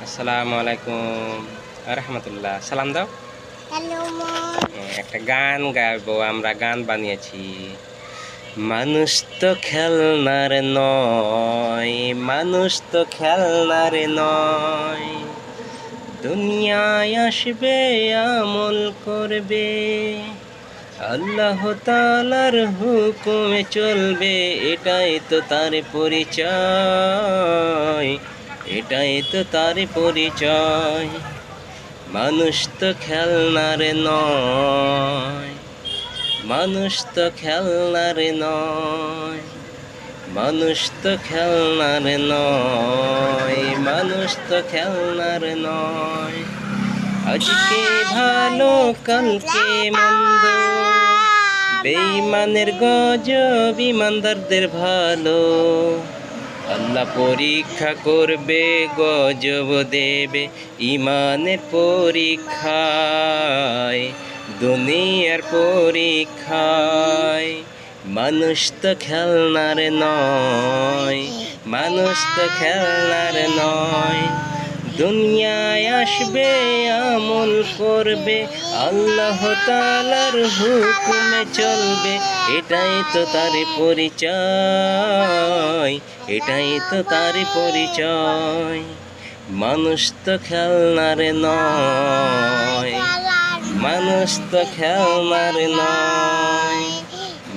আসসালামু আলাইকুম রহমতুল্লাহ। সালাম দাও। হ্যালো একটা গান গাইবো, আমরা গান বানিয়েছি। মানুষ তো খেলনার নয়, মানুষ তো খেলনার নয়, দুনিয়ায় আসবে আমল করবে, আল্লাহ তাআলার হুকুমে চলবে, এটাই তো তার পরিচয়, এটাই তো তার পরিচয়। মানুষ তো খেলনার নয়, মানুষ তো খেলনার নয়, মানুষ তো খেলনার নয়, মানুষ তো খেলনার নয়। আজকে ভালো কালকে মন্দ, বেঈমানের গজব ইমানদারদের ভালো। আল্লাহ পরীক্ষা করবে, গজব দেবে ইমানের পরীক্ষায়, দুনিয়ার পরীক্ষায়। মানুষ তো খেলনার নয়, মানুষ তো খেলনার নয়, দুনিয়ায় আসবে আমল করবে, আল্লাহ তাআলার হুকুমে চলবে, এটাই তো তার পরিচয়, এটাই তো তার পরিচয়। মানুষ তো খেলনার নয়, মানুষ তো খেলনার নয়,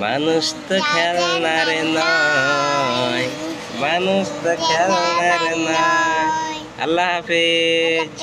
মানুষ তো খেলনার নয়, মানুষ তো খেলনার নয়। আল্লাহ হাফেজ।